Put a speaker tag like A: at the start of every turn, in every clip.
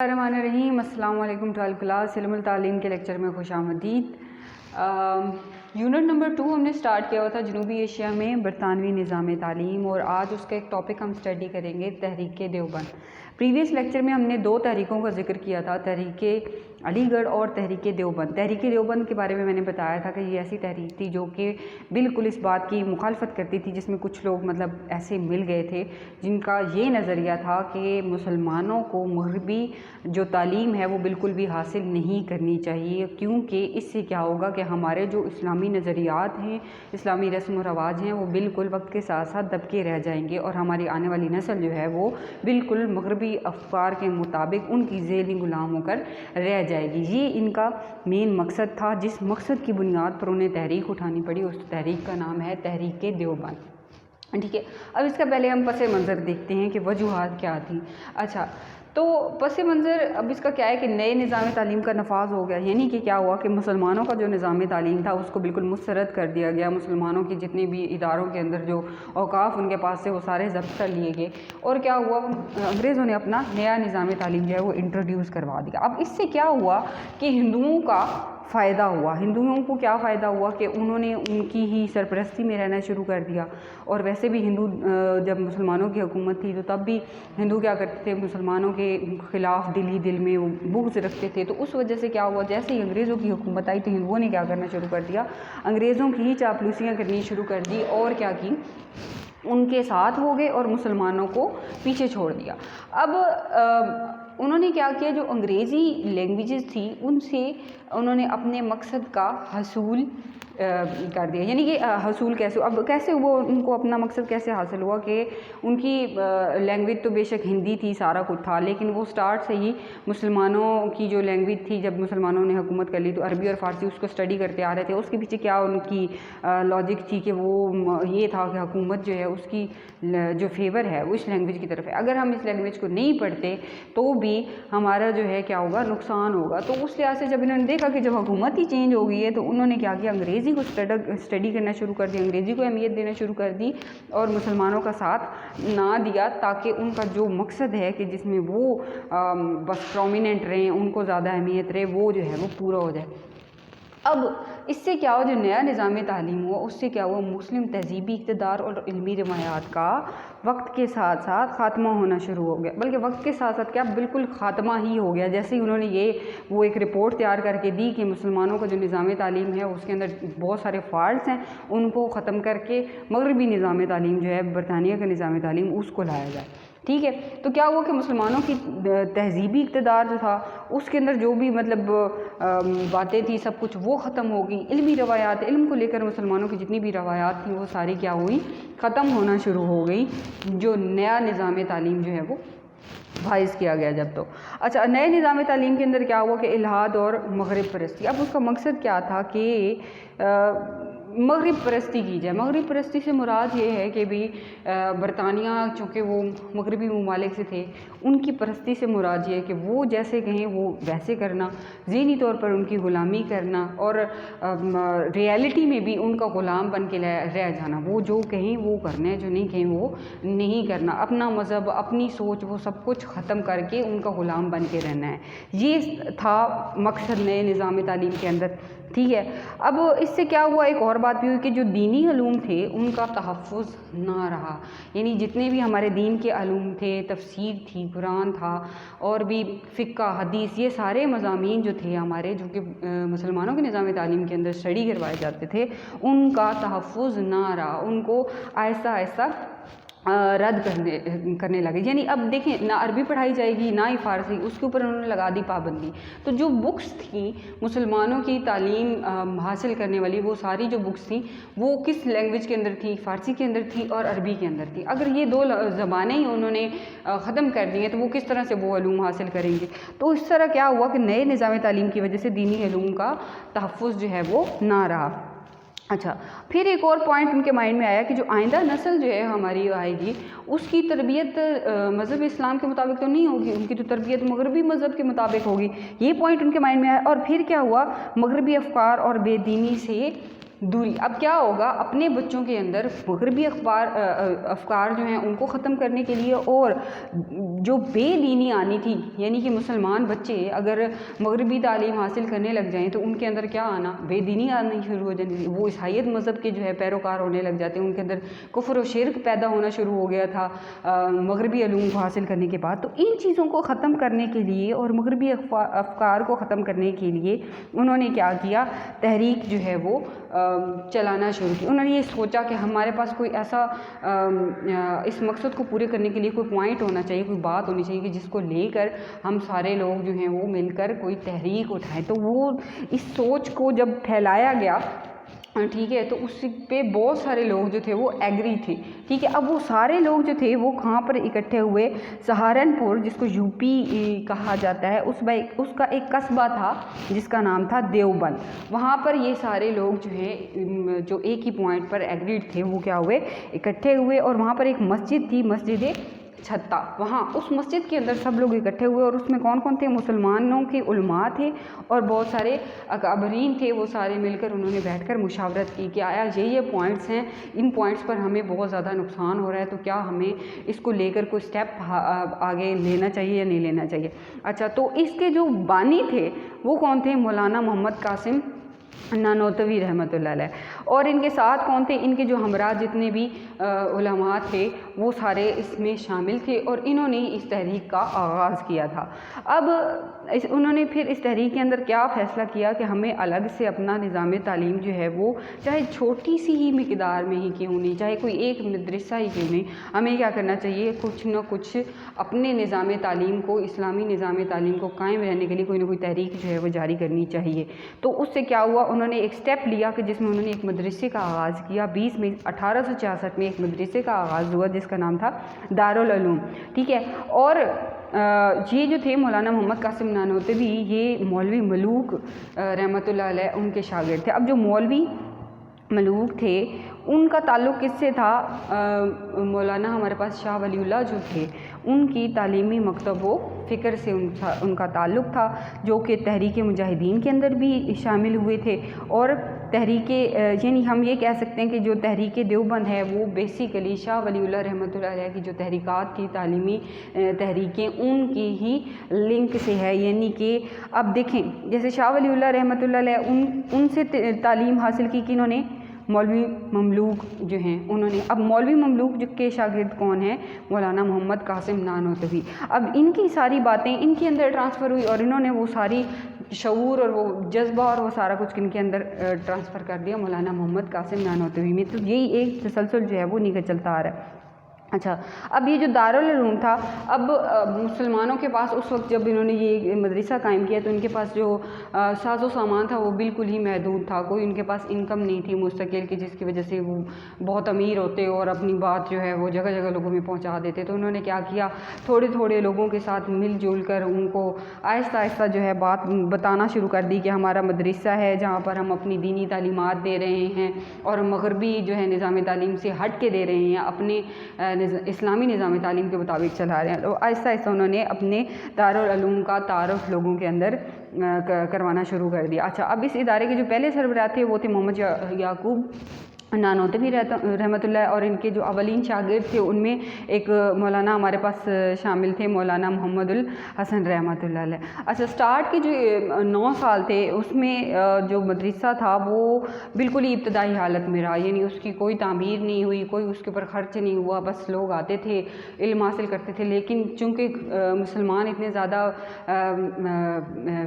A: الرحمن الرحیم السلام علیکم ٹویلو کلاس علم التعلیم کے لیکچر میں خوش آمدید۔ یونٹ نمبر 2 ہم نے سٹارٹ کیا ہوا تھا جنوبی ایشیا میں برطانوی نظام تعلیم، اور آج اس کا ایک ٹاپک ہم اسٹڈی کریں گے، تحریک دیوبند۔ پریویس لیکچر میں ہم نے 2 تحریکوں کا ذکر کیا تھا، تحریک علی گڑھ اور تحریک دیوبند۔ تحریک دیوبند کے بارے میں نے بتایا تھا کہ یہ ایسی تحریک تھی جو کہ بالکل اس بات کی مخالفت کرتی تھی، جس میں کچھ لوگ ایسے مل گئے تھے جن کا یہ نظریہ تھا کہ مسلمانوں کو مغربی جو تعلیم ہے وہ بالکل بھی حاصل نہیں کرنی چاہیے، کیونکہ اس سے کیا ہوگا کہ ہمارے جو اسلامی نظریات ہیں، اسلامی رسم و رواج ہیں، وہ بالکل وقت کے ساتھ ساتھ دبکے رہ جائیں گے، اور ہماری آنے والی نسل جو ہے وہ بالکل مغربی افکار کے مطابق ان کی ذیلی غلام ہو کر رہ جائے گی۔ یہ ان کا مین مقصد تھا، جس مقصد کی بنیاد پر انہیں تحریک اٹھانی پڑی۔ اس تحریک کا نام ہے تحریک دیوبند، ٹھیک ہے۔ اب اس کا پہلے ہم پس منظر دیکھتے ہیں کہ وجوہات کیا تھیں۔ اچھا، تو پس منظر اب اس کا کیا ہے کہ نئے نظام تعلیم کا نفاذ ہو گیا، یعنی کہ کیا ہوا کہ مسلمانوں کا جو نظام تعلیم تھا اس کو بالکل مسترد کر دیا گیا۔ مسلمانوں کی جتنے بھی اداروں کے اندر جو اوقاف ان کے پاس سے وہ سارے ضبط کر لیے گئے، اور کیا ہوا، انگریزوں نے اپنا نیا نظام تعلیم جو ہے وہ انٹروڈیوس کروا دیا۔ اب اس سے کیا ہوا کہ ہندوؤں کا فائدہ ہوا۔ ہندوؤں کو کیا فائدہ ہوا کہ انہوں نے ان کی ہی سرپرستی میں رہنا شروع کر دیا، اور ویسے بھی ہندو جب مسلمانوں کی حکومت تھی تو تب بھی ہندو کیا کرتے تھے، مسلمانوں کے خلاف دل میں وہ بغض رکھتے تھے۔ تو اس وجہ سے کیا ہوا، جیسے ہی انگریزوں کی حکومت آئی تو ہندوؤں نے کیا کرنا شروع کر دیا، انگریزوں کی ہی چاپلوسیاں کرنی شروع کر دی، اور کیا کی، ان کے ساتھ ہو گئے اور مسلمانوں کو پیچھے چھوڑ دیا۔ اب انہوں نے کیا کیا، جو انگریزی لینگویجز تھی ان سے انہوں نے اپنے مقصد کا حصول کر دیا، یعنی کہ حصول کیسے وہ ان کو اپنا مقصد کیسے حاصل ہوا کہ ان کی لینگویج تو بے شک ہندی تھی، سارا کچھ تھا، لیکن وہ سٹارٹ سے ہی مسلمانوں کی جو لینگویج تھی، جب مسلمانوں نے حکومت کر لی تو عربی اور فارسی اس کو اسٹڈی کرتے آ رہے تھے۔ اس کے پیچھے کیا ان کی لاجک تھی کہ وہ یہ تھا کہ حکومت جو ہے اس کی جو فیور ہے وہ اس لینگویج کی طرف ہے، اگر ہم اس لینگویج کو نہیں پڑھتے تو بھی ہمارا جو ہے کیا ہوگا، نقصان ہوگا۔ تو اس لحاظ سے جب انہوں نے دیکھا کہ جب حکومت ہی چینج ہو گئی ہے تو انہوں نے کیا کیا، انگریزی کو اسٹڈی کرنا شروع کر دی، انگریزی کو اہمیت دینا شروع کر دی، اور مسلمانوں کا ساتھ نہ دیا، تاکہ ان کا جو مقصد ہے کہ جس میں وہ بس پرومیننٹ رہیں، ان کو زیادہ اہمیت رہے، وہ جو ہے وہ پورا ہو جائے۔ اب اس سے کیا ہوا، جو نیا نظام تعلیم ہوا اس سے کیا ہوا، مسلم تہذیبی اقتدار اور علمی روایات کا وقت کے ساتھ ساتھ خاتمہ ہونا شروع ہو گیا، بلکہ وقت کے ساتھ ساتھ کیا بالکل خاتمہ ہی ہو گیا۔ جیسے ہی انہوں نے وہ ایک رپورٹ تیار کر کے دی کہ مسلمانوں کا جو نظام تعلیم ہے اس کے اندر بہت سارے فالٹس ہیں، ان کو ختم کر کے مغربی نظام تعلیم جو ہے، برطانیہ کا نظام تعلیم، اس کو لایا جائے، ٹھیک ہے۔ تو کیا ہوا کہ مسلمانوں کی تہذیبی اقتدار جو تھا اس کے اندر جو بھی باتیں تھیں سب کچھ وہ ختم ہو گئی۔ علمی روایات، علم کو لے کر مسلمانوں کی جتنی بھی روایات تھیں وہ ساری کیا ہوئی، ختم ہونا شروع ہو گئی، جو نیا نظام تعلیم جو ہے وہ بھائز کیا گیا جب تو۔ اچھا، نئے نظام تعلیم کے اندر کیا ہوا کہ الحاد اور مغرب پرستی۔ اب اس کا مقصد کیا تھا کہ مغرب پرستی کی جائے۔ مغرب پرستی سے مراد یہ ہے کہ بھی برطانیہ چونکہ وہ مغربی ممالک سے تھے، ان کی پرستی سے مراد یہ ہے کہ وہ جیسے کہیں وہ ویسے کرنا، ذہنی طور پر ان کی غلامی کرنا، اور ریالٹی میں بھی ان کا غلام بن کے رہ جانا، وہ جو کہیں وہ کرنا ہے، جو نہیں کہیں وہ نہیں کرنا، اپنا مذہب، اپنی سوچ، وہ سب کچھ ختم کر کے ان کا غلام بن کے رہنا ہے۔ یہ تھا مقصد نئے نظام تعلیم کے اندر، ٹھیک ہے۔ اب اس سے کیا ہوا، ایک اور بات بھی ہوئی کہ جو دینی علوم تھے ان کا تحفظ نہ رہا، یعنی جتنے بھی ہمارے دین کے علوم تھے، تفسیر تھی، قرآن تھا، اور بھی فقہ، حدیث، یہ سارے مضامین جو تھے ہمارے، جو کہ مسلمانوں کے نظام تعلیم کے اندر اسٹڈی کروائے جاتے تھے، ان کا تحفظ نہ رہا، ان کو آہستہ آہستہ رد کرنے لگے۔ یعنی اب دیکھیں، نہ عربی پڑھائی جائے گی نہ ہی فارسی، اس کے اوپر انہوں نے لگا دی پابندی۔ تو جو بکس تھیں مسلمانوں کی تعلیم حاصل کرنے والی، وہ ساری جو بکس تھیں وہ کس لینگویج کے اندر تھی، فارسی کے اندر تھی اور عربی کے اندر تھی۔ اگر یہ 2 زبانیں ہی انہوں نے ختم کر دی ہیں تو وہ کس طرح سے وہ علوم حاصل کریں گے۔ تو اس طرح کیا ہوا کہ نئے نظام تعلیم کی وجہ سے دینی علوم کا تحفظ جو ہے وہ نہ رہا۔ اچھا، پھر ایک اور پوائنٹ ان کے مائنڈ میں آیا کہ جو آئندہ نسل جو ہے ہماری آئے گی، اس کی تربیت مذہب اسلام کے مطابق تو نہیں ہوگی، ان کی تو تربیت مغربی مذہب کے مطابق ہوگی۔ یہ پوائنٹ ان کے مائنڈ میں آیا، اور پھر کیا ہوا، مغربی افکار اور بے دینی سے دوری. اب کیا ہوگا, اپنے بچوں کے اندر مغربی افکار جو ہیں ان کو ختم کرنے کے لیے, اور جو بے دینی آنی تھی, یعنی کہ مسلمان بچے اگر مغربی تعلیم حاصل کرنے لگ جائیں تو ان کے اندر کیا آنا, بے دینی آنی شروع ہو جاتی. وہ عیسائیت مذہب کے جو ہے پیروکار ہونے لگ جاتے ہیں, ان کے اندر کفر و شرک پیدا ہونا شروع ہو گیا تھا مغربی علوم کو حاصل کرنے کے بعد. تو ان چیزوں کو ختم کرنے کے لیے اور مغربی افکار کو ختم کرنے کے لیے انہوں نے کیا کیا, تحریک جو ہے وہ چلانا شروع کی. انہوں نے یہ سوچا کہ ہمارے پاس کوئی ایسا اس مقصد کو پورے کرنے کے لیے کوئی پوائنٹ ہونا چاہیے, کوئی بات ہونی چاہیے کہ جس کو لے کر ہم سارے لوگ جو ہیں وہ مل کر کوئی تحریک اٹھائیں. تو وہ اس سوچ کو جب پھیلایا گیا, ٹھیک ہے, تو اس پہ بہت سارے لوگ جو تھے وہ ایگری تھے. ٹھیک ہے, اب وہ سارے لوگ جو تھے وہ کہاں پر اکٹھے ہوئے, سہارنپور جس کو یو پی کہا جاتا ہے, اس کا ایک قصبہ تھا جس کا نام تھا دیوبند. وہاں پر یہ سارے لوگ جو ہیں جو ایک ہی پوائنٹ پر ایگریڈ تھے وہ کیا ہوئے, اکٹھے ہوئے. اور وہاں پر ایک مسجد تھی, مسجد چھتا, وہاں اس مسجد کے اندر سب لوگ اکٹھے ہوئے. اور اس میں کون کون تھے, مسلمانوں کے علماء تھے اور بہت سارے اکابرین تھے. وہ سارے مل کر انہوں نے بیٹھ کر مشاورت کی کہ آیا یہ پوائنٹس ہیں, ان پوائنٹس پر ہمیں بہت زیادہ نقصان ہو رہا ہے, تو کیا ہمیں اس کو لے کر کوئی اسٹیپ آگے لینا چاہیے یا نہیں لینا چاہیے. اچھا, تو اس کے جو بانی تھے وہ کون تھے, مولانا محمد قاسم نانوتوی رحمۃ اللہ علیہ. اور ان کے ساتھ کون تھے, ان کے جو ہمراہ جتنے بھی علماء تھے وہ سارے اس میں شامل تھے, اور انہوں نے اس تحریک کا آغاز کیا تھا. اب انہوں نے پھر اس تحریک کے اندر کیا فیصلہ کیا کہ ہمیں الگ سے اپنا نظام تعلیم جو ہے وہ چاہے چھوٹی سی ہی مقدار میں ہی کیوں نہیں, چاہے کوئی ایک مدرسہ ہی کیوں نہیں, ہمیں کیا کرنا چاہیے, کچھ نہ کچھ اپنے نظام تعلیم کو, اسلامی نظام تعلیم کو قائم رہنے کے لیے کوئی نہ کوئی تحریک جو ہے وہ جاری کرنی چاہیے. تو اس سے کیا ہوا, انہوں نے ایک سٹیپ لیا کہ جس میں انہوں نے ایک مدرسے کا آغاز کیا. 20 مئی 1866 میں ایک مدرسے کا آغاز ہوا جس کا نام تھا دارالعلوم. ٹھیک ہے, اور یہ جو تھے مولانا محمد قاسم نانوتوی, یہ مولوی ملوک رحمۃ اللہ علیہ ان کے شاگرد تھے. اب جو مولوی ملوک تھے ان کا تعلق کس سے تھا, مولانا ہمارے پاس شاہ ولی اللہ جو تھے ان کی تعلیمی مکتب و فکر سے ان کا تعلق تھا, جو کہ تحریک مجاہدین کے اندر بھی شامل ہوئے تھے. اور تحریک یعنی ہم یہ کہہ سکتے ہیں کہ جو تحریک دیوبند ہے وہ بیسیکلی شاہ ولی اللہ رحمۃ اللہ علیہ کی جو تحریکات کی تعلیمی تحریکیں ان کی ہی لنک سے ہے. یعنی کہ اب دیکھیں, جیسے شاہ ولی اللہ رحمۃ اللہ علیہ ان سے تعلیم حاصل کی کنہوں نے, مولوی مملوک جو ہیں انہوں نے. اب مولوی مملوک جو کے شاگرد کون ہیں, مولانا محمد قاسم نانوتوی. اب ان کی ساری باتیں ان کے اندر ٹرانسفر ہوئی, اور انہوں نے وہ ساری شعور اور وہ جذبہ اور وہ سارا کچھ ان کے اندر ٹرانسفر کر دیا مولانا محمد قاسم نانوتوی میں. تو یہی ایک تسلسل جو ہے وہ نکل چلتا آ رہا ہے. اچھا, اب یہ جو دارالعلوم تھا, اب مسلمانوں کے پاس اس وقت جب انہوں نے یہ مدرسہ قائم کیا تو ان کے پاس جو ساز و سامان تھا وہ بالکل ہی محدود تھا. کوئی ان کے پاس انکم نہیں تھی مستقل کی, جس کی وجہ سے وہ بہت امیر ہوتے اور اپنی بات جو ہے وہ جگہ جگہ لوگوں میں پہنچا دیتے. تو انہوں نے کیا کیا, تھوڑے تھوڑے لوگوں کے ساتھ مل جل کر ان کو آہستہ آہستہ جو ہے بات بتانا شروع کر دی کہ ہمارا مدرسہ ہے جہاں پر ہم اپنی دینی تعلیمات دے رہے ہیں, اور مغربی جو ہے نظام تعلیم سے ہٹ کے دے رہے ہیں, اپنے اسلامی نظام تعلیم کے مطابق چلا رہے ہیں. تو آہستہ آہستہ انہوں نے اپنے دارالعلوم کا تعارف لوگوں کے اندر کروانا شروع کر دیا. اچھا, اب اس ادارے کے جو پہلے سربراہ تھے وہ تھے محمد یعقوب نانوتوی رحمۃ اللہ, اور ان کے جو اولین شاگرد تھے ان میں ایک مولانا ہمارے پاس شامل تھے, مولانا محمد الحسن رحمۃ اللہ علیہ. اچھا, سٹارٹ کے جو 9 سال تھے اس میں جو مدرسہ تھا وہ بالکل ہی ابتدائی حالت میں رہا. یعنی اس کی کوئی تعمیر نہیں ہوئی, کوئی اس کے اوپر خرچ نہیں ہوا, بس لوگ آتے تھے علم حاصل کرتے تھے. لیکن چونکہ مسلمان اتنے زیادہ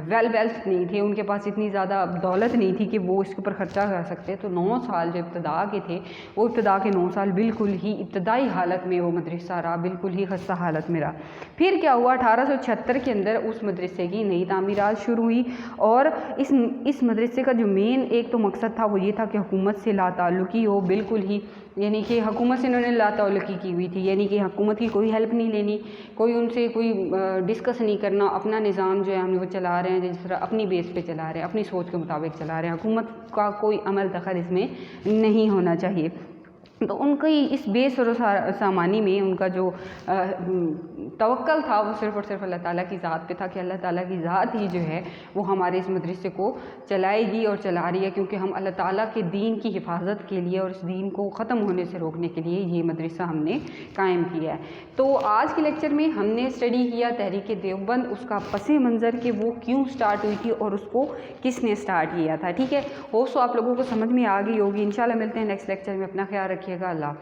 A: ویلتھ نہیں تھے, ان کے پاس اتنی زیادہ دولت نہیں تھی کہ وہ اس کے اوپر خرچہ کر سکتے. تو 9 سال جو ابتدا کے تھے وہ ابتدا کے 9 سال بالکل ہی ابتدائی حالت میں وہ مدرسہ رہا, بالکل ہی خستہ حالت میں رہا. پھر کیا ہوا, 1876 کے اندر اس مدرسے کی نئی تعمیرات شروع ہوئی, اور اس مدرسے کا جو مین ایک تو مقصد تھا وہ یہ تھا کہ حکومت سے لا تعلقی ہو, بالکل ہی. یعنی کہ حکومت سے انہوں نے لا تعلقی کی ہوئی تھی, یعنی کہ حکومت کی کوئی ہیلپ نہیں لینی, کوئی ان سے کوئی ڈسکس نہیں کرنا, اپنا نظام جو ہے ہم وہ چلا رہے ہیں جس طرح اپنی بیس پہ چلا رہے ہیں, اپنی سوچ کے مطابق چلا رہے ہیں, حکومت کا کوئی عمل دخل اس میں نہیں ہونا چاہیے. تو ان کی اس بے سر و سامانی میں ان کا جو توکل تھا وہ صرف اور صرف اللہ تعالیٰ کی ذات پہ تھا کہ اللہ تعالیٰ کی ذات ہی جو ہے وہ ہمارے اس مدرسے کو چلائے گی اور چلا رہی ہے، کیونکہ ہم اللہ تعالیٰ کے دین کی حفاظت کے لیے اور اس دین کو ختم ہونے سے روکنے کے لیے یہ مدرسہ ہم نے قائم کیا ہے۔ تو آج کے لیکچر میں ہم نے اسٹڈی کیا تحریک دیوبند، اس کا پس منظر کہ وہ کیوں سٹارٹ ہوئی تھی اور اس کو کس نے سٹارٹ کیا تھا، ٹھیک ہے۔ ہوپ سو آپ لوگوں کو سمجھ میں آ گئی ہوگی۔ انشاءاللہ ملتے ہیں نیکسٹ لیکچر میں، اپنا خیال رکھیے گا، اللہ حافظ۔